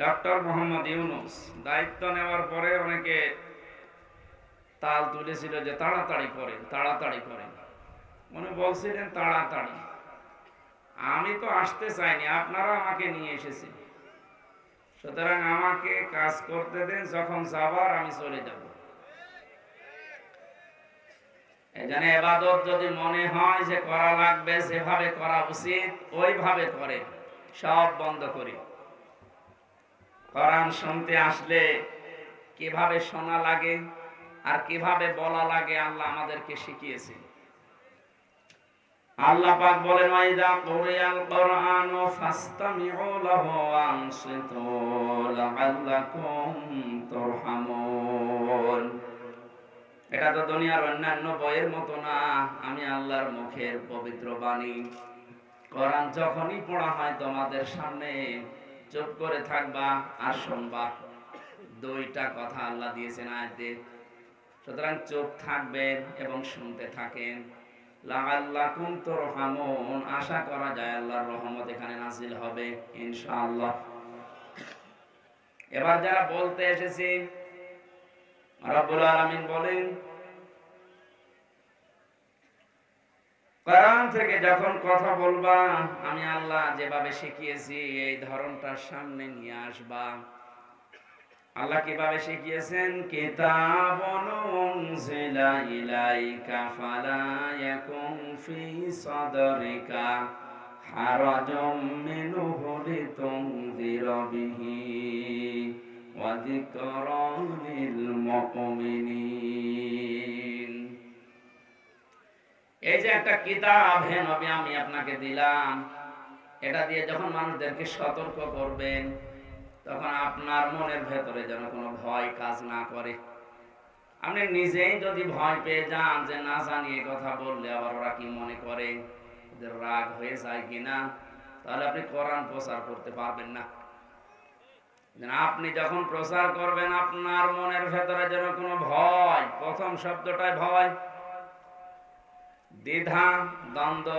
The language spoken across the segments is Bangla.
ডক্টর মোহাম্মদ ইউনূস দায়িত্ব নেওয়ার পরে অনেকে তাল তুলেছিল যে তাড়াতাড়ি করেন, তাড়াতাড়ি করেন। উনি বলছিলেন তাড়াতাড়ি, আমি তো আসতে চাইনি, আপনারা আমাকে নিয়ে এসেছেন, সুতরাং আমাকে কাজ করতে দেন, যখন যাবার আমি চলে যাব। এখানে ইবাদত যদি মনে হয় যে করা লাগবে, যেভাবে করা উচিত ওইভাবে করে, সব বন্ধ করি। কোরআন শুনতে আসলে কিভাবে শোনা লাগে আর কিভাবে বলা লাগে আল্লাহ আমাদেরকে শিখিয়েছেন। আল্লাহ পাক বলেন, ওয়াইদা কুরিয়াল কুরআনু ফাসতামিউ লাহু ওয়া আনসিতু লাআল্লাকুম তুরহামুন। এটা তো দুনিয়ার অন্যান্য বইয়ের মতো না, আমি আল্লাহর মুখের পবিত্র বাণী। কোরআন যখনই পড়া হয় তোমাদের সামনে চুপ করে থাকবা আর শুনবা। দুইটা কথা আল্লাহ দিয়েছেন আয়াতে, সুতরাং চুপ থাকবেন এবং শুনতে থাকেন। লাআল্লাকুম তুরহামুন, আশা করা যায় আল্লাহর রহমত এখানে নাযিল হবে ইনশাআল্লাহ। এবার যারা বলতে এসেছি, রব্বুল আলামিন বলেন, কোরআন থেকে যখন কথা বলবা আমি আল্লাহ যেভাবে শিখিয়েছি এই ধরনটার সামনে নিয়ে আসবা। আল্লাহ কিভাবে শিখিয়েছেন? কিতাবুন উনজিলা ইলাইকা ফালা ইয়াকুম ফি সাদরিকা হারাজুম মিনহু লিতুনযিরা বিহি ওয়া যিকরা লিল মুমিনিন। এই যে একটা কিতাব হে নবী আমি আপনাকে দিলাম, এটা দিয়ে যখন মানুষদেরকে সতর্ক করবেন তখন আপনার মনের ভেতরে যেন কোনো ভয় কাজ না করে। আপনি নিজেই যদি ভয় পেয়ে যান যে না জানিয়ে কথা বললে আবার ওরা কি মনে করে, ওদের রাগ হয়ে যায় কিনা, তাহলে আপনি কোরআন প্রচার করতে পারবেন না। আপনি যখন প্রচার করবেন আপনার মনের ভেতরে যেন কোনো ভয়, প্রথম শব্দটাই ভয়, দ্বিধা, দ্বন্দ্ব,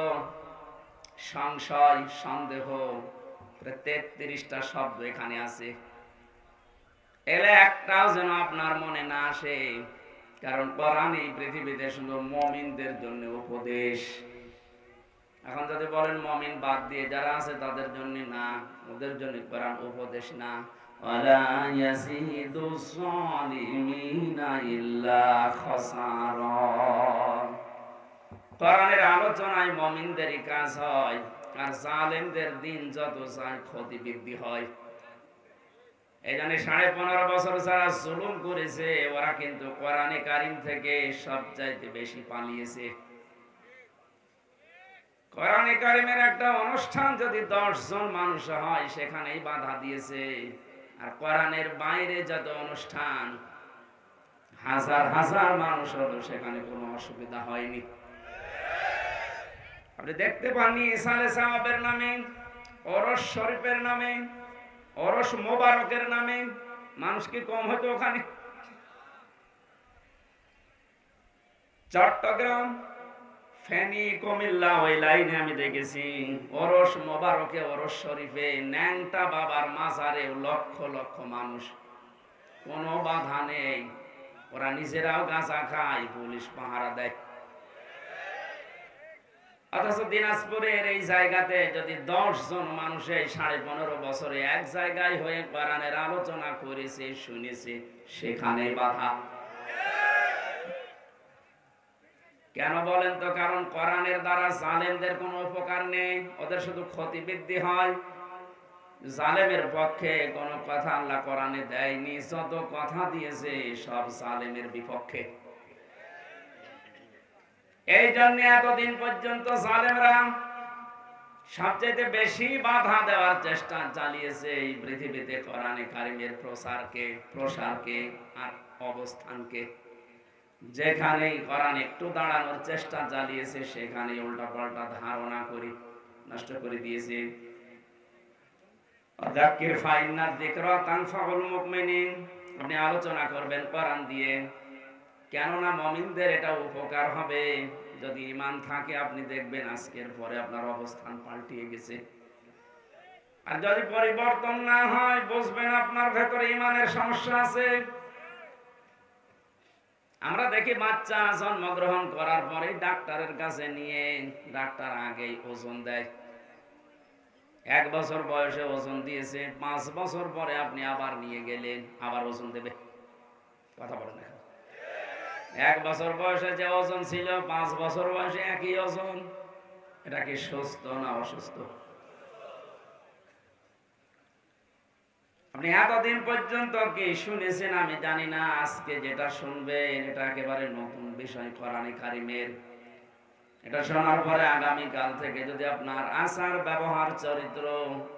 সংশয়, সন্দেহ, 33টা শব্দ এখানে আছে, এলে একটাও যেন আপনার মনে না আসে। কারণ কোরআন এই পৃথিবীতে শুধু মুমিনদের জন্য উপদেশ। এখন যদি বলেন মুমিন বাদ দিয়ে যারা আছে তাদের জন্য না, ওদের জন্য কোরআন উপদেশ না। ওয়ালা ইয়াজিদুস সালিমিনা ইল্লা খাসারা। কোরআনের আলোচনায় মুমিনদেরই কাজ হয়, আর জালেমদের দিন যত যায় ক্ষতি বৃদ্ধি হয়। এই জন্য 15.5 বছর যারা জুলুম করেছে ওরা কিন্তু কোরআনে কারিম থেকে সবচাইতে বেশি পালিয়েছে। কোরআনে কারিমের একটা অনুষ্ঠান যদি 10 জন মানুষ হয় সেখানেই বাধা দিয়েছে, আর কোরআনের বাইরে যত অনুষ্ঠান হাজার হাজার মানুষ হলো সেখানে কোনো অসুবিধা হয়নি। আপনি দেখতে পাননি ইসালে সাহাবের নামে, ওরস শরীফের নামে, ওরস মোবারকের নামে মানুষ কি কম হতো ওখানে? চট্টগ্রাম, ফেনী, কুমিল্লা ওই লাইনে আমি দেখেছি ওরস মোবারকে, ওরস শরীফে, ন্যাংটা বাবার মাজারে লক্ষ লক্ষ মানুষ, কোনো বাধা নেই। ওরা নিজেরাও গাঁজা খায়, পুলিশ পাহারা দেয়। অথচ দিনাজপুরের এই জায়গাতে যদি 10 জন মানুষ এই 15.5 বছরে এক জায়গায় হয়ে কোরআনের আলোচনা করেছে, শুনেছে, সেখানে বাধা। কেন বলেন তো? কারণ কোরআনের দ্বারা জালেমদের কোনো উপকার নেই, ওদের শুধু ক্ষতি বৃদ্ধি হয়। জালেমের পক্ষে কোনো কথা আল্লাহ কোরআনে দেয়নি, যত কথা দিয়েছে সব জালেমের বিপক্ষে। এই জন্য এতদিন পর্যন্ত জালেমরা সবচেয়ে বেশি বাধা দেওয়ার চেষ্টা চালিয়েছে এই পৃথিবীতে কোরআনে কারিমের প্রসারকে আর অবস্থানকে। যেখানেই কোরআন একটু দাঁড়ানোর চেষ্টা চালিয়েছে সেখানে উল্টা পাল্টা ধারণা করে নষ্ট করে দিয়েছে। যাক্কির ফাইন্না যিকরা তানফাউল মুমিনিন, আপনি আলোচনা করবেন কোরআন দিয়ে, কেননা মুমিনদের এটা উপকার হবে। যদি ঈমান থাকে আপনি দেখবেন আজকের পরে আপনার অবস্থান পাল্টিয়ে গেছে। আর যদি পরিবর্তন না হয় বুঝবেন আপনার ভেতরে ঈমানের সমস্যা আছে। আমরা দেখি বাচ্চা জন্মগ্রহণ করার পরে ডাক্তারের কাছে নিয়ে ডাক্তার আগেই ওজন দেয়। 1 বছর বয়সে ওজন দিয়েছে, 5 বছর পরে আপনি আবার নিয়ে গেলেন, আবার ওজন দেবে। কথা বলেন না। 1 বছর বয়সে যে ওজন ছিল 5 বছর বয়সে একই ওজন। এটা কি সুস্থ না অসুস্থ? আপনি এতদিন পর্যন্ত কি শুনেছেন আমি জানি না, আজকে যেটা শুনবেন এটা একেবারে নতুন বিষয় কোরআনে কারিমের। এটা শোনার পরে আগামী কাল থেকে যদি আপনার আচার ব্যবহার চরিত্র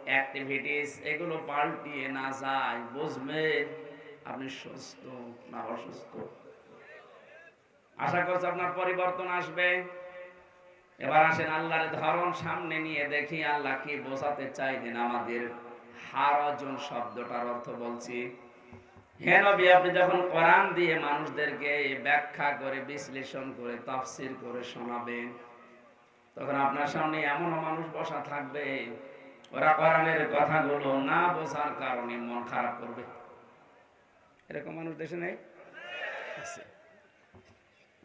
অ্যাক্টিভিটিস এগুলো পাল্টিয়ে না যায়, বুঝবেন আপনি সুস্থ না অসুস্থ। আশা করছি আপনার পরিবর্তন আসবে। এবার আসেন আল্লাহর ধরন সামনে নিয়ে দেখি আল্লাহ কি বোঝাতে চাইলেন আমাদের। হারাজন শব্দটার অর্থ বলছি। হে নবী, আপনি যখন কোরআন দিয়ে মানুষদেরকে ব্যাখ্যা করে বিশ্লেষণ করে তাফসীর করে শোনাবেন, তখন আপনার সামনে এমন মানুষ বসা থাকবে ওরা কোরআনের কথাগুলো না বোঝার কারণে মন খারাপ করবে। এরকম মানুষ দেশে নেই?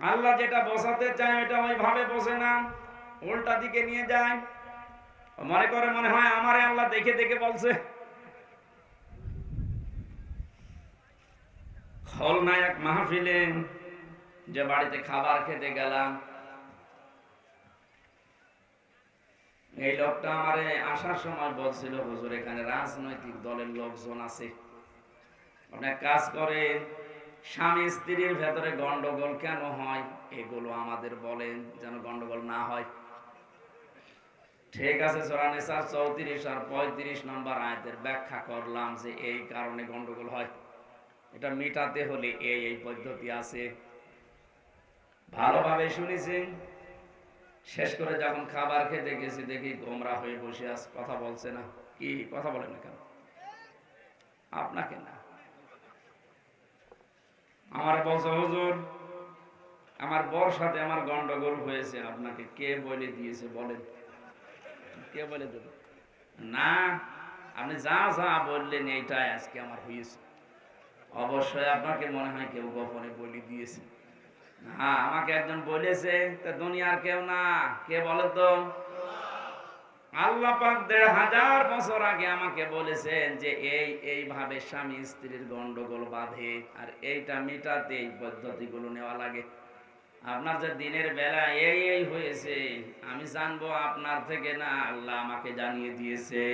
আল্লাহ যেটা বোঝাতে চায় ওটা ওইভাবে বোঝে না, উল্টা দিকে নিয়ে যায়। মনে করে মনে হয় আমারে আল্লাহ দেখে দেখে বলছে। খলনায়ক মাহফিলে যে বাড়িতে খাবার খেতে গেলাম, এই লোকটা আমারে আসার সময় বলছিল, হুজুর এখানে রাজনৈতিক দলের লোকজন আছে, আপনি কাজ করে স্বামী স্ত্রীর ভেতরে গন্ডগোল কেন হয় এগুলো আমাদের বলেন যেন গন্ডগোল না হয়। ঠিক আছে, সূরা নিসা 34 আর 35 নম্বর আয়াতের ব্যাখ্যা করলাম যে এই কারণে গন্ডগোল হয়, এটা মেটাতে হলে এই পদ্ধতি আছে। ভালোভাবে শুনেছি। শেষ করে যখন খাবার খেতে গেছি দেখি গোমরা হয়ে বসে আছে, কথা বলছে না। কি কথা বলেন না কেন? আপনাকে না, আমার বলছে হুজুর আমার বর সাথে আমার গন্ডগোল হয়েছে, আপনাকে কে বলে দিয়েছে বলেন? কে বলে দেবে? না, আপনি যা যা বললেন এইটাই আজকে আমার হয়েছে। অবশ্যই আপনাকে মনে হয় কেউ গোপনে বলে দিয়েছে। হ্যাঁ, আমাকে একজন বলেছে, তা দুনিয়ার কেউ না। কে বলে তো? আল্লাহ পাক ১৫০০ বছর আগে আমাকে বলেছেন যে এইভাবে স্বামী স্ত্রীর গন্ডগোল বাঁধে, আর এইটা মেটাতে এই পদ্ধতিগুলো নেওয়া লাগে। আপনার যে দিনের বেলা এই হয়েছে আমি জানবো আপনার থেকে না, আল্লাহ আমাকে জানিয়ে দিয়েছে।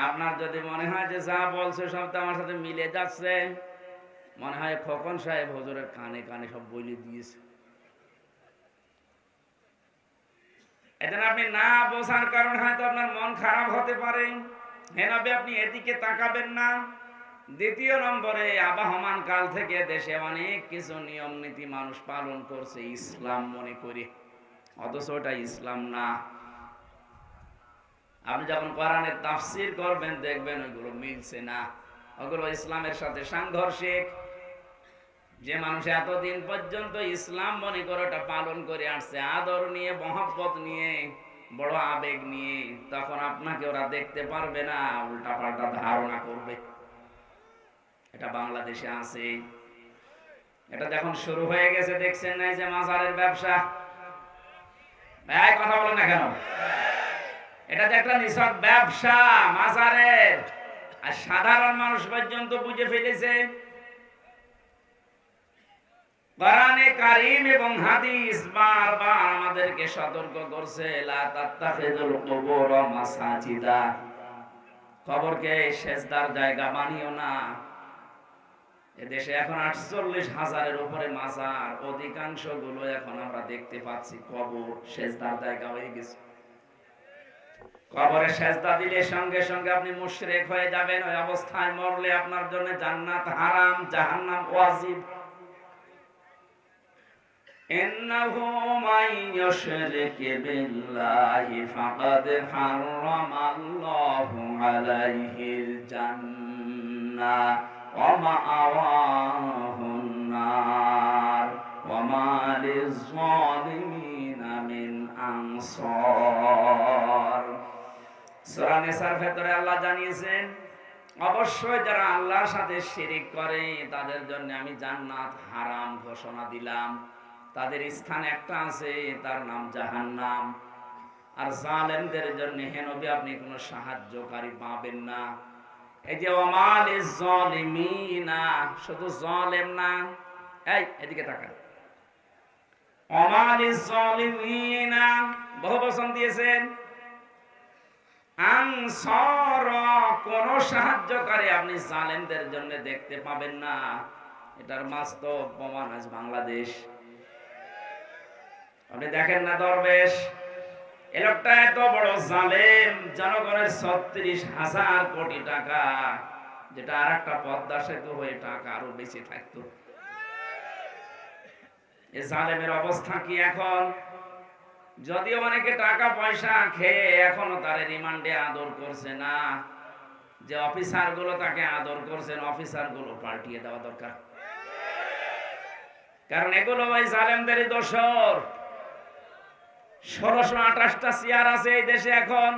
আপনার যদি মনে হয় যে যা বলছে সব তো আমার সাথে মিলে যাচ্ছে, মনে হয় খোকন সাহেব হুজুরের কানে কানে সব বলে দিয়েছে। এজন্য আপনি না বোঝার কারণে হয়তো আপনার মন খারাপ হতে পারে। হে নবী, আপনি এদিকে তাকাবেন না। দ্বিতীয় নম্বরে, আবহমান কাল থেকে দেশে অনেক কিছু নিয়ম নীতি মানুষ পালন করছে ইসলাম মনে করে, অথচ ওটা ইসলাম না। আপনি যখন কোরআনের তাফসীর করবেন দেখবেন ওইগুলো মিলছে না, ওগুলো ইসলামের সাথে সাংঘর্ষিক। যে মানুষ এতদিন পর্যন্ত ইসলাম মনে করে ওটা পালন করে আসছে আদর নিয়ে, মহব্বত নিয়ে, বড় আবেগ নিয়ে, তখন আপনাকে ওরা দেখতে পারবে না, উল্টা পাল্টা ধারণা করবে। এটা বাংলাদেশে আছে। এটা যখন শুরু হয়ে গেছে দেখছেন না, যে মাজারের ব্যবসা। ভাই কথা বলেন না কেন? এটা যে একটা নিছক ব্যবসা মাজারের, আর সাধারণ মানুষ পর্যন্ত বুঝে ফেলেছে। কোরআনে কারীম এবং হাদিস বারবার আমাদেরকে সতর্ক করছে, লা তাত্তাখিযুল কুবুর মাসাজিদা, কবরকে সেজদার জায়গা বানিও না। এদেশে এখন ৪৮,০০০-এর উপরে মাজার, অধিকাংশ গুলো এখন আমরা দেখতে পাচ্ছি কবর সেজদার জায়গা হয়ে গেছে। কবরে সেজদা দিলে সঙ্গে সঙ্গে আপনি মুশরিক হয়ে যাবেন। ওই অবস্থায় মরলে আপনার জন্য জান্নাত হারাম, জাহান্নাম ওয়াজিব। ইন্নাহু মান ইউশরিক বিল্লাহি ফাকাদ হারামাল্লাহু আলাইহিল জান্নাহ ওয়া মাআওয়াহুন নার ওয়া মা লিয-যালিমিনা মিন আনসার। সূরা নিসার ভেতরে আল্লাহ জানিয়েছেন, অবশ্যই যারা আল্লাহর সাথে শিরিক করে তাদের জন্য আমি জান্নাত হারাম ঘোষণা দিলাম। তাদের স্থান একটা আছে, তার নাম জাহান্নাম। আর জালেমদের জন্য হে নবী আপনি কোনো সাহায্যকারী পাবেন না। এই যে ওয়ামালিজ জালিমিনা, শুধু জালেম না, এই এদিকে তাকান, ওয়ামালিজ জালিমিনা বহু বচন দিয়েছেন। আনসার, কোন সাহায্যকারী আপনি জালেমদের জন্য দেখতে পাবেন না। এটার বাস্তব প্রমাণ আজ বাংলাদেশ। আপনি দেখেন না দরবেশ, এ লোকটা এত বড় জালেম, জনগণের ৩৬,০০০ কোটি টাকা, যেটা আর একটা পদ্মা সেতু হয়ে টাকা আরো বেশি থাকতো। এ জালেমের অবস্থা কি এখন? যদিও অনেকে টাকা পয়সা খেয়ে এখনো তার রিমান্ডে আদর করছে না, যে অফিসার গুলো তাকে আদর করছেন, অফিসার গুলো পাল্টিয়ে দেওয়া দরকার। কারণ এগুলো ওই জালেমদেরই দোসর। ১৬২৮টা চেয়ার আছে এই দেশে এখন।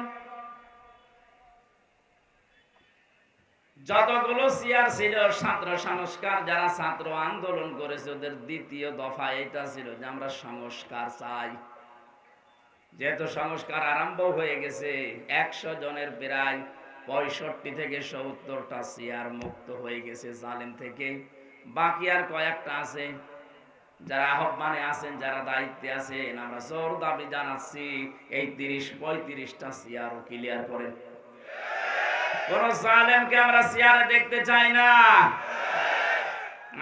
যতগুলো চেয়ার ছিল ছাত্র সংস্কার, যারা ছাত্র আন্দোলন করেছে ওদের দ্বিতীয় দফা এটা ছিল যে আমরা সংস্কার চাই। যেহেতু সংস্কার আরম্ভ হয়ে গেছে, ১০০ জনের প্রায় ৬৫ থেকে ৭০টা চেয়ার মুক্ত হয়ে গেছে জালেম থেকে। বাকি আর কয়েকটা আছে, যারা আহ্বানে আছেন, যারা দায়িত্বে আছেন, আমরা জোর দাবি জানাচ্ছি এই ৩০-৩৫টা চেয়ারও ক্লিয়ার করেন। কোন জালেমকে আমরা চেয়ারে দেখতে চাই না।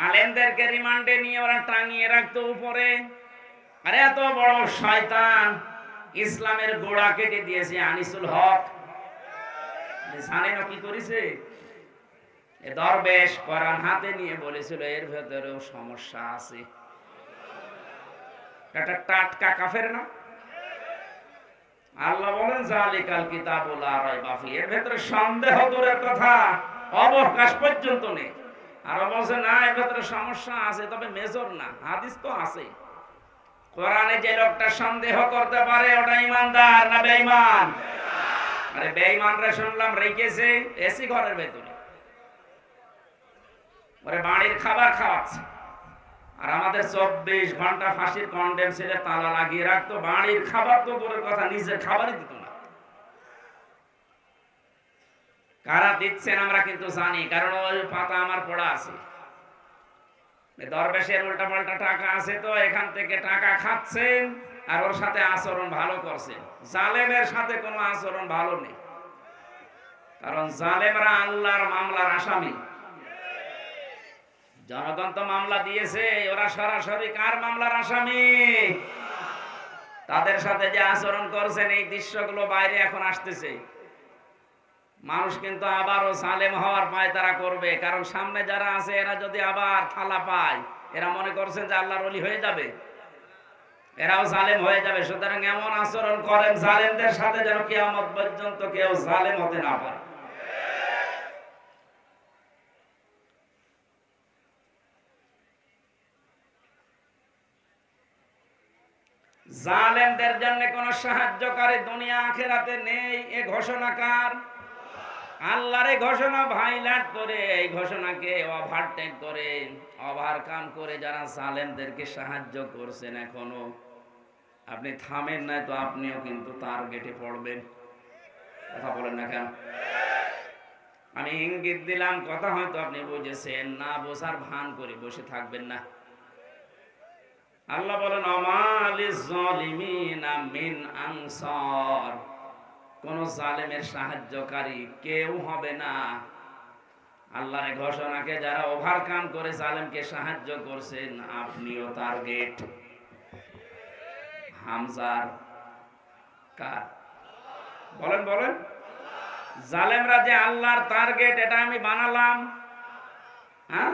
আলেমদেরকে রিমান্ডে নিয়ে ওরা টাঙিয়ে রাখতো উপরে। আরে এত বড় শয়তান, ইসলামের গোড়া কেটে দিয়েছে আনিসুল হক। জানেন কি করেছে? এ দরবেশ কোরআন হাতে নিয়ে বলেছিল এর ভেতরেও সমস্যা আছে। এটা টাটকা কাফের না? আল্লাহ বলেন জালিকাল কিতাবুল লা রাইবা ফিহি, এর ভেতরে সন্দেহ দূরের কথা, অবকাশ পর্যন্ত নেই। আর বলছে না এর ভেতরে সমস্যা আছে, তবে মেজর না। হাদিস তো আছে। কোরআনে যে লোকটা সন্দেহ করতে পারে ওটা ইমানদার না বেঈমান? আরে বেঈমানরা শুনলাম রেখেছে এসি ঘরের ভেতরে, ওরে বাড়ির খাবার খাওয়াচ্ছে। আর আমাদের ২৪ ঘন্টা ফাঁসির কন্ডেম ছেলে তালা লাগিয়ে রাখতো, বাড়ির খাবার তো দূরের কথা, নিজের খাবারই দিত না। কারা দিচ্ছেন আমরা কিন্তু জানি, কারণ ওই পাতা আমার পড়া আছে। দরবেশের উল্টা পাল্টা টাকা আছে, তো এখান থেকে টাকা খাচ্ছেন আর ওর সাথে আচরণ ভালো করছেন। জালেমের সাথে কোনো আচরণ ভালো নেই, কারণ জালেমরা আল্লাহর মামলার আসামি। জনগণ তো মামলা দিয়েছে, ওরা সরাসরি কার মামলার আসামি? তাদের সাথে যে আচরণ করছেন এই দৃশ্যগুলো বাইরে এখন আসতেছে। মানুষ কিন্তু আবারও জালেম হওয়ার পায়তারা করবে, কারণ সামনে যারা আছে এরা যদি আবার থালা পায়, এরা মনে করছেন যে আল্লাহর ওলি হয়ে যাবে, এরাও জালেম হয়ে যাবে। সুতরাং এমন আচরণ করেন জালেমদের সাথে যেন কিয়ামত পর্যন্ত কেউ জালেম হতে না পারে। জালেমদের জন্য কোন সাহায্যকারী দুনিয়া আখিরাতে নেই। এ ঘোষণা কার? আল্লাহর এই ঘোষণা ভাইলাট করে, এই ঘোষণাকে ওভারটেক করে, ওভারকাম করে যারা জালেমদেরকে সাহায্য করছেন এখনো, আপনি থামেন না তো আপনিও কিন্তু টার্গেটে পড়বেন। কথা বলেন না কেন? আমি ইঙ্গিত দিলাম, কথা হয়তো আপনি বুঝেছেন না, বোঝার ভান করে বসে থাকবেন না। আল্লাহ বলেন আমালিজ জালিমিনা মিন আনসার, কোন জালেমের সাহায্যকারী কেউ হবে না। আল্লাহর ঘোষণাকে যারা ওভারকাম করে জালেমকে সাহায্য করছেন, আপনিও টার্গেট। হামজার কার? বলেন বলেন। জালেমরা যে আল্লাহর টার্গেট এটা আমি বানালাম। হ্যাঁ,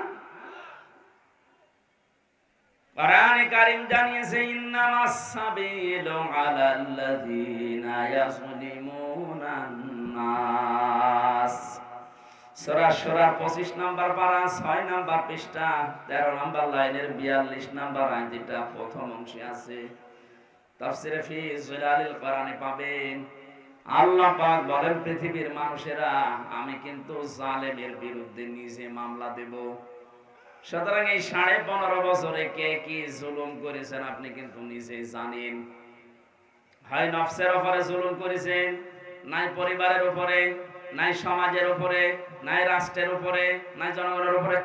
কোরআনে কারীম জানিয়েছে ইন্নামাস সাবিলু আলাল্লাযীনা ইয়াযলিমুনান নাস। সূরা সূরা ২৫ নম্বর পারা ৬ নম্বর পৃষ্ঠা ১৩ নম্বর লাইনের ৪২ নম্বর আয়াত, যেটা প্রথম অংশে আছে। তাফসীরে ফি জিলালিল কোরআনে পাবেন। আল্লাহ পাক বলেন, পৃথিবীর মানুষেরা, আমি কিন্তু জালেমের বিরুদ্ধে নিজে মামলা দেব। সুতরাং এই 15.5 বছরে কে কি জুলুম করেছেন আপনি কিন্তু নিজেই জানেন। হয় নফসের উপরে জুলুম করেছেন, নাই পরিবারের উপরে, নাই সমাজের উপরে, নাই রাষ্ট্রের উপরে, নাই জনগণের উপরে।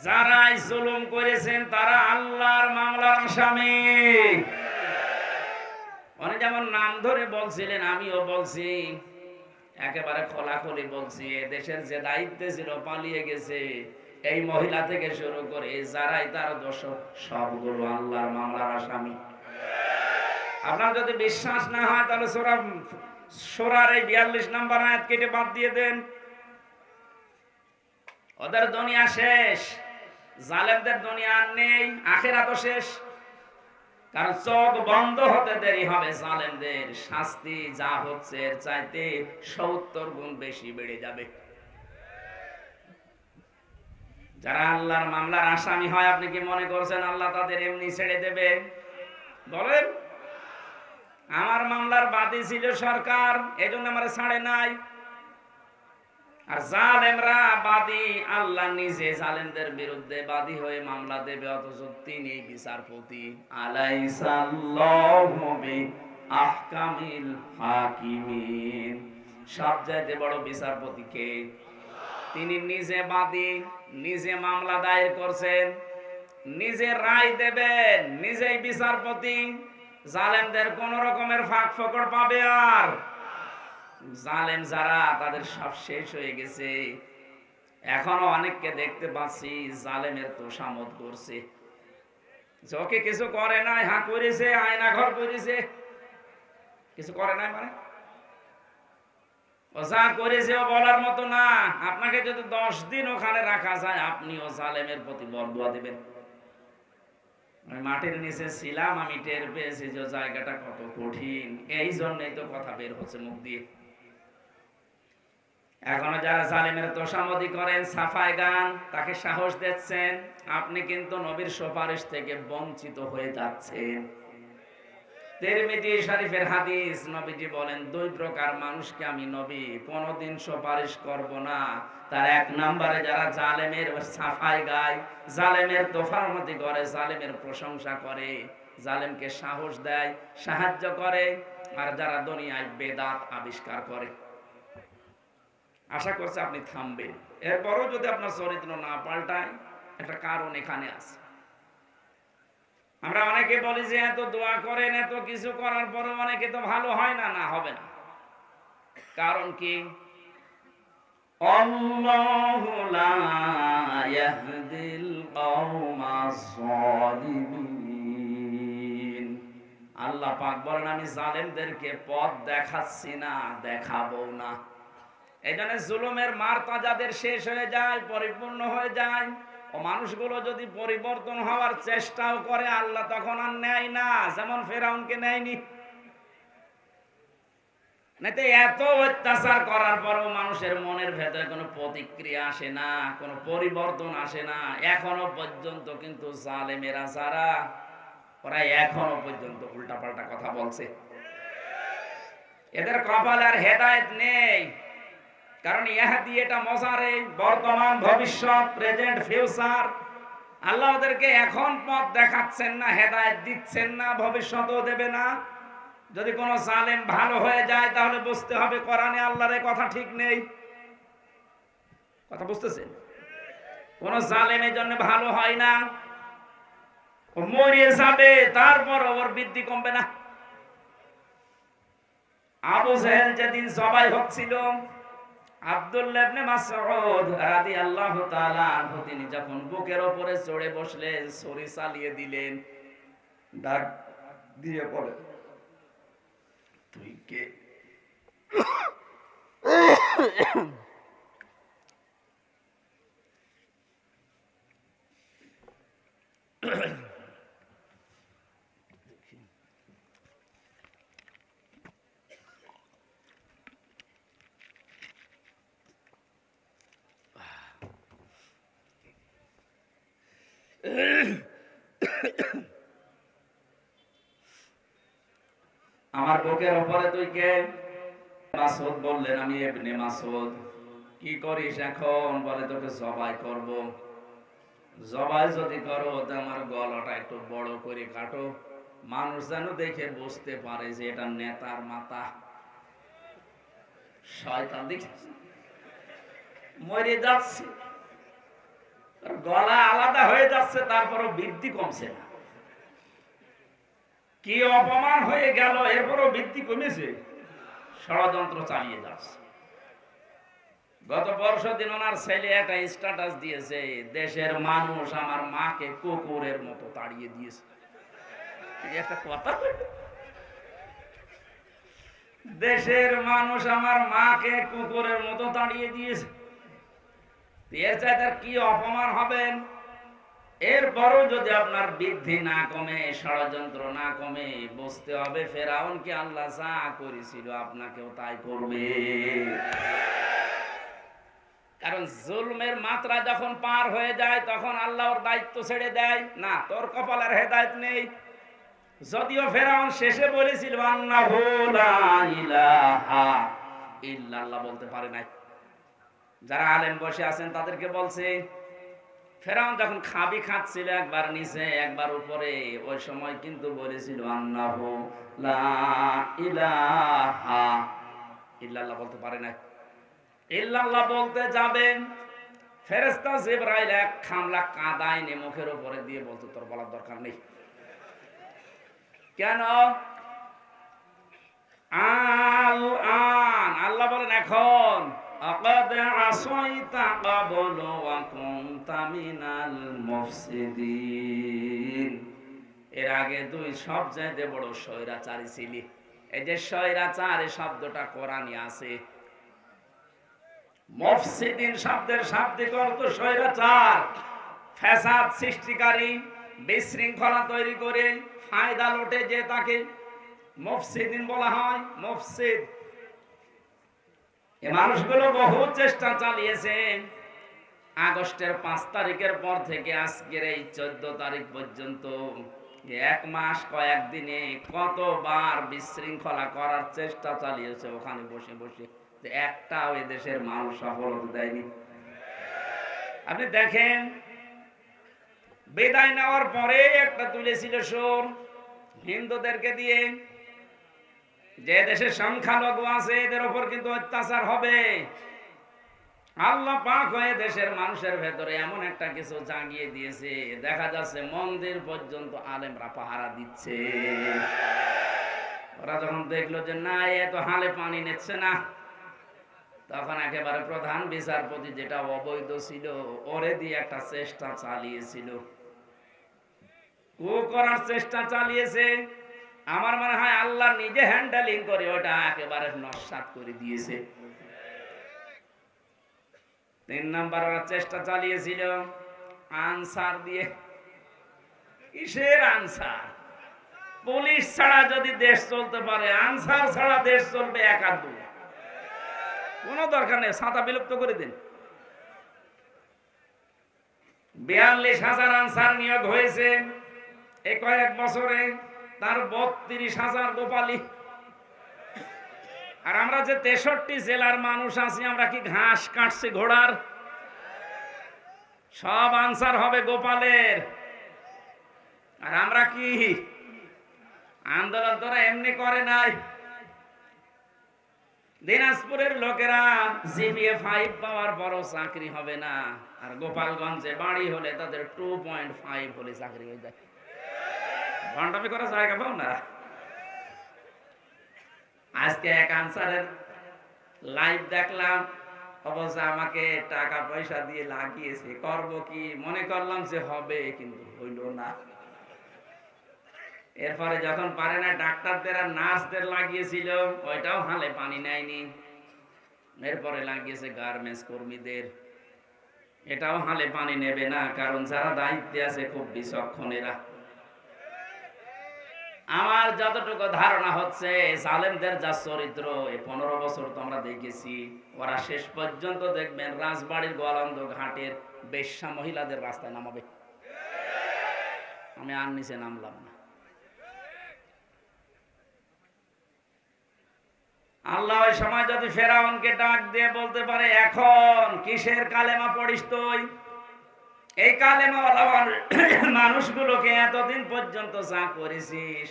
যারাই জুলুম করেছেন তারা আল্লাহর মামলার আসামি। উনি যেমন নাম ধরে বলছিলেন, আমিও বলছি, একেবারে খোলাখুলি বলছি, দেশের যে দায়িত্বে ছিল পালিয়ে গেছে, এই মহিলা থেকে শুরু করে যারাই তার দোষক, সবগুলো আল্লাহর মামলার আসামি। আপনার যদি বিশ্বাস না হয় তাহলে সূরার এই 42 নম্বর আয়াত কেটে বাদ দিয়ে দেন। ওদের দুনিয়া শেষ, জালেমদের দুনিয়া আর নেই, আখিরাতও শেষ। কারণ চোখ বন্ধ হতে দেরি হবে, জালেমদের শাস্তি যা হচ্ছে এর চাইতে 70 গুণ বেশি বেড়ে যাবে। যারা আল্লাহর মামলার আসামি হয়, আপনি কি মনে করছেন আল্লাহ তাদের এমনি ছেড়ে দেবে? বলেন, আমার মামলার বাদী ছিল সরকার, এজন্য আমার ছাড়ে নাই। আর জালেমরা বাদী, আল্লাহ নিজে জালেমদের বিরুদ্ধে বাদী হয়ে মামলা দেবে, অথচ তিনি বিচারপতি। আলাইসাল্লাহু বিআহকামিল হাকিমিন, সবচাইতে বড় বিচারপতি কে? তিনি নিজে বাদী, নিজে মামলা দায়ের করছেন, নিজে রায় দেবেন, নিজেই বিচারপতি। জালেমদের কোন রকমের ফাঁক ফোকর পাবে? আর জালেম যারা, তাদের সব শেষ হয়ে গেছে। এখনো অনেককে দেখতে পাচ্ছি জালেমের তোষামত করছে, ওকে কিছু করে নাই, হ্যাঁ করেছে, আয়না ঘর করেছে, কিছু করে নাই মানে ও যা করেছে ও বলার মতো না। আপনাকে যদি 10 দিন ওখানে রাখা যায়, আপনিও জালেমের প্রতি বরদোয়া দিবেন। আমি মাটির নিচে ছিলাম, আমি টের পেয়েছি যে জায়গাটা কত কঠিন। এই জন্যই তো কথা বের হচ্ছে মুখ দিয়ে। এখনো যারা জালেমের তোষামদি করেন, সাফায় গান, তাকে সাহস দিচ্ছেন, আপনি কিন্তু নবীর সুপারিশ থেকে বঞ্চিত হয়ে যাচ্ছেন। তিরমিজি শরীফের হাদিস, নবীজি বলেন, 2 প্রকার মানুষকে আমি নবী কোনদিন সুপারিশ করব না। তার 1 নম্বরে যারা জালেমের সাফাই গায়, জালেমের তোফামতি করে, জালেমের প্রশংসা করে, জালেমকে সাহস দেয়, সাহায্য করে, আর যারা দুনিয়ায় বেদাত আবিষ্কার করে। আশা করছি আপনি থামবেন। এরপরও যদি আপনার চরিত্র না পাল্টায়, একটা কারণ এখানে আছে। আমরা অনেকে বলি যে এত দোয়া করেন, এত কিছু করার পরে অনেকে তো ভালো হয় না। না, হবে না। কারণ কি? আল্লাহু লা ইয়াহদিল কওমাজ জালিমিন। আল্লাহ পাক বলেন, আমি জালেমদেরকে পথ দেখাচ্ছি না, দেখাবো না। এইজন্য জুলুমের মারতা যাদের শেষ হয়ে যায়, পরিপূর্ণ হয়ে যায়, ও মানুষগুলো যদি পরিবর্তন হওয়ার চেষ্টাও করে, আল্লাহ তখন আর নেয় না, যেমন ফেরাউনকে নেয়নি। নাইতে এত অত্যাচার করার পরও মানুষের মনের ভেতরে কোনো প্রতিক্রিয়া আসে না, কোনো পরিবর্তন আসে না। এখনো পর্যন্ত কিন্তু জালেমেরা যারা, ওরা এখনো পর্যন্ত উল্টাপাল্টা কথা বলছে। এদের কপালে আর হেদায়েত নেই। কারণ ইহাদি, এটা মজারে, বর্তমান, ভবিষ্যৎ, প্রেজেন্ট, ফিউচার। আল্লাহ ওদেরকে এখন পথ দেখাচ্ছেন না, হেদায়েত দিচ্ছেন না, ভবিষ্যতেও দেবে না। যদি কোনো জালেম ভালো হয়ে যায়, তাহলে বুঝতে হবে কোরআনে আল্লাহর এই কথা ঠিক নেই। কথা বুঝতেছেন? কোন জালেমের জন্য ভালো হয় না, ও মরিয়ে যাবে, তারপর ওর বৃদ্ধি কমবে না। আবু জেহেল যেদিন জবাই হচ্ছিল, আব্দুল্লাহ ইবনে মাসউদ রাদিয়াল্লাহু তাআলা আনহু, তিনি যখন বুকের উপরে চড়ে বসলেন, ছুরি চালিয়ে দিলেন, ডাক দিয়ে বলে, তুই কে? আমার বুকের উপরে তুই কে? মাসউদ বললেন, আমি ইবনে মাসউদ। কি করিস এখন? বলে, তোকে জবাই করব। জবাই যদি করো তো আমার গলাটা একটু বড় করে কাটো, মানুষ যেন দেখে বুঝতে পারে যে এটা নেতার মাথা। শয়তান দেখে মরে যাচ্ছে, গলা আলাদা হয়ে যাচ্ছে, তারপরও বৃদ্ধি কমছে না। কি অপমান হয়ে গেল, এরপরও বৃদ্ধি কমেছে। ষড়যন্ত্র চালিয়ে যাচ্ছে। গত পরশুদিন ওনার ছেলে একটা স্ট্যাটাস দিয়েছে, দেশের মানুষ আমার মাকে কুকুরের মতো তাড়িয়ে দিয়েছে। একটা কথা, দেশের মানুষ আমার মাকে কুকুরের মতো তাড়িয়ে দিয়েছে। এর চাইতে কি অপমান হবেন? এরপরও যদি আপনার বৃদ্ধি না কমে, ষড়যন্ত্র না কমে, বুঝতে হবে ফেরাউনকে আল্লাহ যা করেছিল আপনাকেও তাই করবে। কারণ জুলমের মাত্রা যখন পার হয়ে যায় তখন আল্লাহর দায়িত্ব ছেড়ে দেয় না, তোর কপালের হেদায়েত নেই। যদিও ফেরাউন শেষে বলেছিল আল্লাহু লা ইলাহা ইল্লাল্লাহ, বলতে পারে নাই। যারা আলেম বসে আছেন তাদেরকে বলছে, ফেরাউন যখন খাবি খাচ্ছিল, একবার নিচে একবার উপরে, ওই সময় কিন্তু বলেছিল আল্লাহু লা ইলাহা ইল্লাল্লাহ, বলতে পারে নাই। ইল্লাল্লাহ বলতে যাবেন, ফেরেশতা জিবরাইল এক খামলা কাদা এনে মুখের উপরে দিয়ে বলতো, তোর বলার দরকার নেই। কেন? আল্লাহ বলেন এখন, আকাদ আসাইতা ক্বাবলু ওয়া কুনতা মিনাল মুফসিদিন, এর আগে তুই সবচাইতে বড় স্বৈরাচারী ছিলি। এই যে স্বৈরাচার এই শব্দটা কোরআনে আছে। মুফসিদিন শব্দের শাব্দিক অর্থ স্বৈরাচার, ফ্যাসাদ সৃষ্টিকারী, বিশৃঙ্খলা তৈরি করে ফায়দা লুটে যে তাকে মুফসিদিন বলা হয়। মুফসিদ, এই মানুষগুলো বহু চেষ্টা চালিয়েছে। আগস্টের 5 তারিখের পর থেকে আজকের এই 14 তারিখ পর্যন্ত 1 মাস কয়েকদিনে কতবার বিশৃঙ্খলা করার চেষ্টা চালিয়েছে ওখানে বসে বসে, একটাও এদেশের মানুষ সফলতা দেয়নি। আপনি দেখেন, বিদায় নেওয়ার পরে একটা তুলেছিল সুর হিন্দুদেরকে দিয়ে, যে দেশের সংখ্যালঘু আছে এদের উপর কিন্তু অত্যাচার হবে। আল্লাহ পাক হয়ে দেশের মানুষের ভেতরে এমন একটা কিছু জাগিয়ে দিয়েছে, দেখা যাচ্ছে মন্দির পর্যন্ত আলেমরা পাহারা দিচ্ছে। ওরা যখন দেখলো যে না, এ তো হালে পানি নিচ্ছে না, তখন একেবারে প্রধান বিচারপতি, যেটা অবৈধ ছিল, ওরে দিয়ে একটা চেষ্টা চালিয়েছিল, কু করার চেষ্টা চালিয়েছে। আমার মনে হয় আল্লাহ নিজে হ্যান্ডেলিং করে ওটা একেবারে নস্যাৎ করে দিয়েছে। 3 নাম্বার ওরা চেষ্টা চালিয়েছিল আনসার দিয়ে। কিসের আনসার? পুলিশ ছাড়া যদি দেশ চলতে পারে, আনসার ছাড়া দেশ চলবে একাদু। কোনো দরকার নেই, ছাতা বিলুপ্ত করে দিন। 42,000 আনসার নিয়োগ হয়েছে এই কয়েক বছরে, তার 32,000 গোপালী। আর আমরা যে 63 জেলার মানুষ আছি, আমরা কি ঘাস কাটছি ঘোড়ার? সব আনসার হবে গোপালের। আর আমরা কি আন্দোলন তোরা এমনি করে নাই। দিনাজপুরের লোকেরা জিপিএ 5 পাওয়ার পরও চাকরি হবে না, আর গোপালগঞ্জে বাড়ি হলে তাদের 2.5 হলে চাকরি হয়ে যায়। ঘন্টামি করার জায়গা পাও না। আজকে এক আনসারের লাইভ দেখলাম, অবশ্য আমাকে টাকা পয়সা দিয়ে লাগিয়েছে, করব কি মনে করলাম যে হবে, কিন্তু হইল না। এরপরে যখন পারে না, ডাক্তারদের আর নার্সদের লাগিয়েছিল, ওইটাও হালে পানি নেয়নি। এরপরে লাগিয়েছে গার্মেন্টস কর্মীদের, এটাও হালে পানি নেবে না, কারণ যারা দায়িত্বে আছে খুব বিচক্ষণ এরা। আমার যতটুকু ধারণা হচ্ছে, জালেমদের যা চরিত্র, এই 15 বছর তো আমরা দেখেছি, ওরা শেষ পর্যন্ত দেখবেন রাজবাড়ির গোয়ালন্দ ঘাটের বেশ্যা মহিলাদের রাস্তায় নামাবে। আমি আর নিচে নামলাম না। আল্লাহ ওই সময় যদি ফেরাউনকে ডাক দিয়ে বলতে পারে, এখন কিসের কালেমা পড়িস তুই? এই কালেমাওয়ালা মানুষগুলোকে এতদিন পর্যন্ত যা করেছিস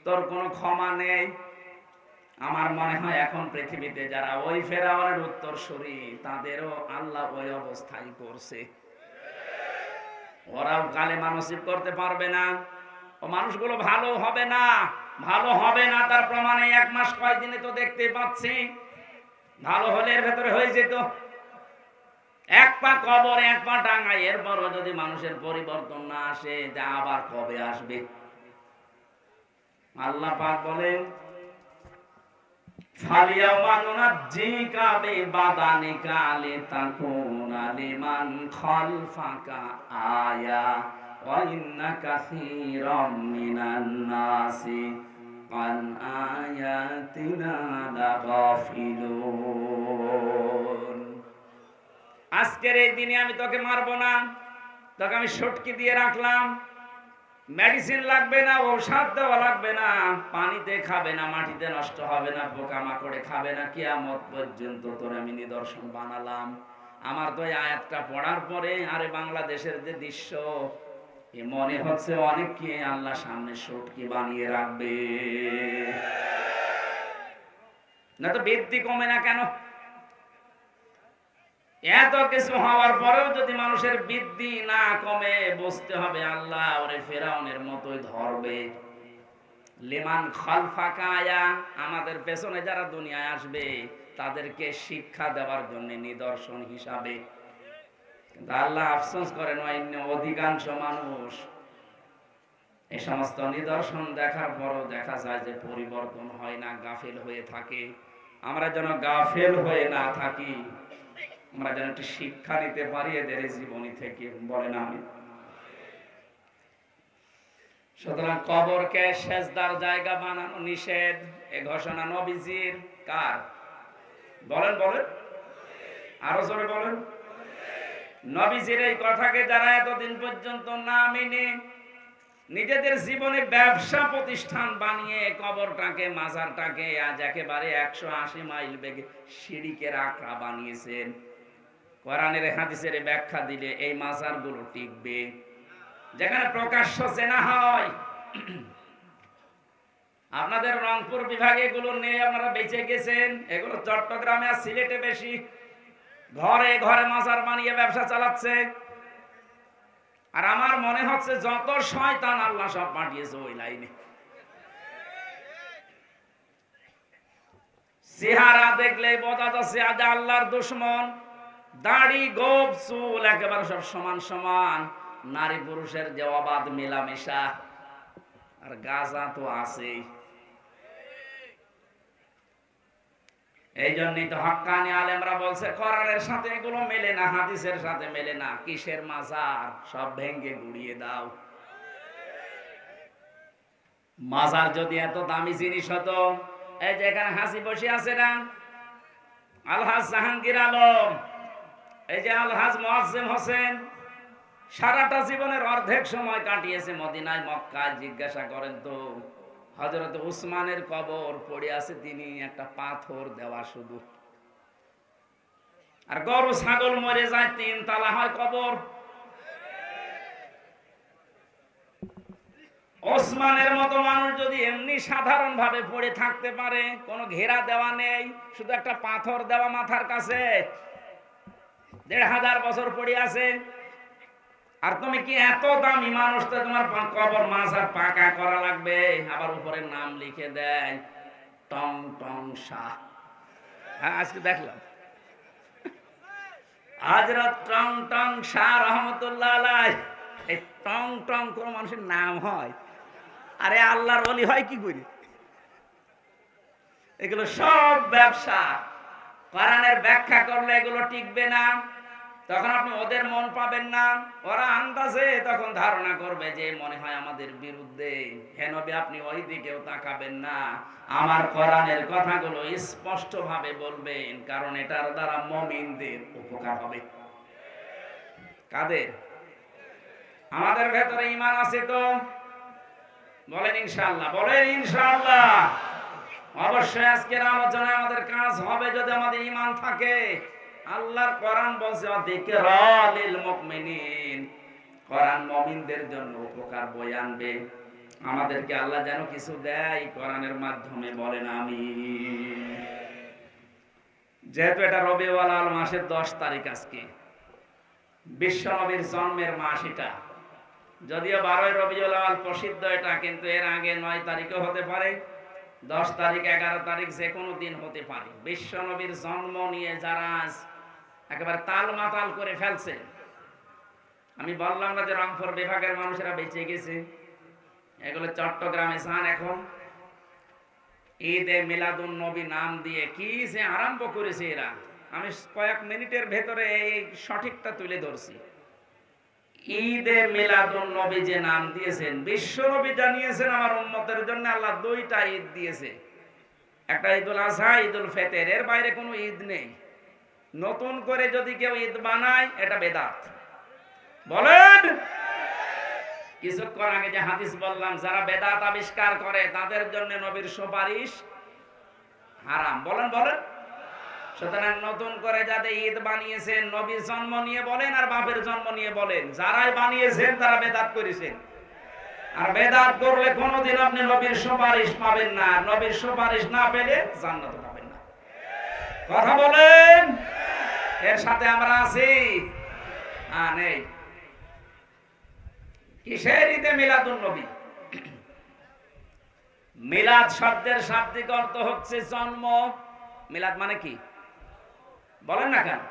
তোর কোনো ক্ষমা নেই। আমার মনে হয় এখন পৃথিবীতে যারা ওই ফেরাউনের উত্তরসূরি, তাদেরও আল্লাহ ওই অবস্থায় করছে। ওরাও কালেমা নসিব করতে পারবে না, ও মানুষগুলো ভালো হবে না। ভালো হবে না তার প্রমাণে 1 মাস কয়দিনে তো দেখতে পাচ্ছি। ভালো হলে এর ভেতরে হয়ে যেত। 1 পা কবর 1 পা ডাঙায়, এরপরও যদি মানুষের পরিবর্তন না আসে, যা আবার কবে আসবে? আল্লাহ পাক বলেন, ফালিয়াওমা নুনাজ্জিকা বিবাদানিকা লিতাকুনা লিমান খালফাকা আয়া ওয়া ইন্না কাসীরাম মিনান নাসি আন আয়াতিনা লাগাফিলুন। আজকের এই দিনে আমি তোকে মারবো না, তোকে আমি সটকি দিয়ে রাখলাম। মেডিসিন লাগবে না, ঔষধ দেওয়া লাগবে না, পানিতে খাবে না, মাটিতে নষ্ট হবে না, পোকামাকড়ে খাবে না, কিয়ামত পর্যন্ত তোর আমি নিদর্শন বানালাম। আমার তো এই আয়াতটা পড়ার পরে আরে বাংলাদেশের যে দৃশ্য, এ মনে হচ্ছে অনেককে আল্লাহ সামনে সটকি বানিয়ে রাখবে। না তো বৃদ্ধি কমে না কেন? এত কিছু হওয়ার পরেও যদি মানুষের বৃদ্ধি না কমে, বুঝতে হবে আল্লাহ ওরে ফেরাউনের মতোই ধরবে। লিমান খালফাকা আয়া, আমাদের পেছনে যারা দুনিয়ায় আসবে তাদেরকে শিক্ষা দেওয়ার জন্য নিদর্শন হিসাবে। কিন্তু আল্লাহ আফসোস করেন, অধিকাংশ মানুষ এই সমস্ত নিদর্শন দেখার পরও দেখা যায় যে পরিবর্তন হয় না, গাফেল হয়ে থাকে। আমরা যেন গাফেল হয়ে না থাকি, আমরা যেন একটু শিক্ষা নিতে পারি এদের জীবনী থেকে, বলেন আমি। সুতরাং কবরকে সেজদার জায়গা বানানো নিষেধ, এ ঘোষণা নবীজির। কার? বলেন বলেন, আরো জোরে বলেন। নবীজির এই কথাকে যারা এতদিন পর্যন্ত না মেনে নিজেদের জীবনে ব্যবসা প্রতিষ্ঠান বানিয়ে কবরটাকে, মাজারটাকে আজ একেবারে 180 মাইল বেগে সিঁড়িকের আঁকড়া বানিয়েছেন। কোরআনের হাদিসের ব্যাখ্যা দিলে এই মাজারগুলো টিকবে। যেখানে প্রকাশ্য জেনা হয়, আপনাদের রংপুর বিভাগে এগুলো নেই, আপনারা বেঁচে গেছেন। এগুলো চট্টগ্রামে আর সিলেটে বেশি। ঘরে ঘরে মাজার বানিয়ে ব্যবসা চালাচ্ছে। আর আমার মনে হচ্ছে যত শয়তান আল্লাহ সব পাঠিয়েছে ওই লাইনে। চেহারা দেখলেই বোঝা যাচ্ছে আজ আল্লাহর দুশমন। দাড়ি, গোপ, চুল একেবারে সব সমান সমান। নারী পুরুষের যে অবাধ মেলামেশা, আর গাঁজা তো আছেই। এই জন্যই তো হক্কানি আলেমরা বলছে কোরআনের সাথে এগুলো মেলে না, হাদিসের সাথে মেলে না। কিসের মাজার? সব ভেঙ্গে গুড়িয়ে দাও। মাজার যদি এত দামি জিনিস হতো, এই যে এখানে হাসি বসে আছে না, আলহাজ জাহাঙ্গীর আলম, এই যে আলহাজ মুআজ্জেম হোসেন, সারাটা জীবনের অর্ধেক সময় কাটিয়েছে মদিনায়, মক্কায়। জিজ্ঞাসা করেন তো, হযরত উসমানের কবর পড়ে আছে, তিনি একটা পাথর দেওয়া শুধু। আর গরু ছাগল মরে যায়, 3 তলা হয় কবর। ওসমানের মতো মানুষ যদি এমনি সাধারণ ভাবে পড়ে থাকতে পারে, কোনো ঘেরা দেওয়া নেই, শুধু একটা পাথর দেওয়া মাথার কাছে, 1500 বছর পড়ে আছে, আর তুমি কি এত দামি মানুষ, তো তোমার কবর মাজার পাকা করা লাগবে, আবার উপরে নাম লিখে দেয় টং টং শাহ। হ্যাঁ, আজকে দেখলাম হযরত টং টং শাহ রহমতুল্লাহ আলাইহি। এই টং টং কোন মানুষের নাম হয়? আরে আল্লাহর ওলি হয় কি করে? এগুলো সব ব্যবসা। কোরআনের ব্যাখ্যা করলে এগুলো টিকবে না। তখন আপনি ওদের মন পাবেন না। ওরা আন্দাজে তখন ধারণা করবে যে মনে হয় আমাদের বিরুদ্ধে। হে নবী, আপনি ওই দিকেও তাকাবেন না, আমার কোরআনের কথাগুলো স্পষ্ট ভাবে বলবেন, কারণ এটার দ্বারা মুমিনদের উপকার হবে। কাদের? আমাদের ভেতরে ঈমান আছে তো? বলেন ইনশাআল্লাহ, বলেন ইনশাআল্লাহ। অবশ্যই আজকের আলোচনায় আমাদের কাজ হবে যদি আমাদের ঈমান থাকে। আল্লাহর কোরআন বলছে যিকরা লিল মুমিনিন, কোরআন মুমিনদের জন্য উপকার বয়ে আনবে। আমাদেরকে আল্লাহ যেন কিছু দেয় কোরআনের মাধ্যমে, বলেন আমিন। যেহেতু এটা রবিউল আউয়াল মাসের 10 তারিখ, আজকে বিশ্ব নবীর জন্মের মাস। এটা যদিও 12 রবিউল আউয়াল প্রসিদ্ধ এটা, কিন্তু এর আগে 9 তারিখও হতে পারে, 10 তারিখ, 11 তারিখ, যে কোনো দিন হতে পারে। বিশ্ব নবীর জন্ম নিয়ে যারা একেবারে তাল মাতাল করে ফেলছে, আমি বললাম না যে রংপুর বিভাগের মানুষেরা বেঁচে গেছে, এগুলো চট্টগ্রামে যান এখন ঈদে মিলাদুন নবী নাম দিয়ে কি যে আরম্ভ করেছে এরা। আমি কয়েক মিনিটের ভেতরে এই সঠিকটা তুলে ধরছি। ঈদে মিলাদুন নবী যে নাম দিয়েছেন, বিশ্ব নবী জানিয়েছেন আমার উম্মতের জন্য আল্লাহ 2টা ঈদ দিয়েছে, একটা ঈদুল আজহা, ঈদুল ফিতর। এর বাইরে কোনো ঈদ নেই। নতুন করে যদি কেউ ঈদ বানায় এটা বেদাত, বলেন। কিছুক্ষণ আগে যে হাদিস বললাম, যারা বেদাত আবিষ্কার করে তাদের জন্য নবীর সুপারিশ হারাম, বলেন বলেন। সুতরাং নতুন করে যাতে ঈদ বানিয়েছেন, নবীর জন্ম নিয়ে বলেন আর বাপের জন্ম নিয়ে বলেন, যারাই বানিয়েছেন তারা বেদাত করেছেন। আর বেদাত করলে কোনোদিন আপনি নবীর সুপারিশ পাবেন না, নবীর সুপারিশ না পেলে জান্নাত পাবেন না। কথা বলেন, এর সাথে আমরা আছি? নেই। কিসের ঈদে মিলাদুন নবী? মিলাদ শব্দের শাব্দিক অর্থ হচ্ছে জন্ম। মিলাদ মানে কি বলেন না কেন?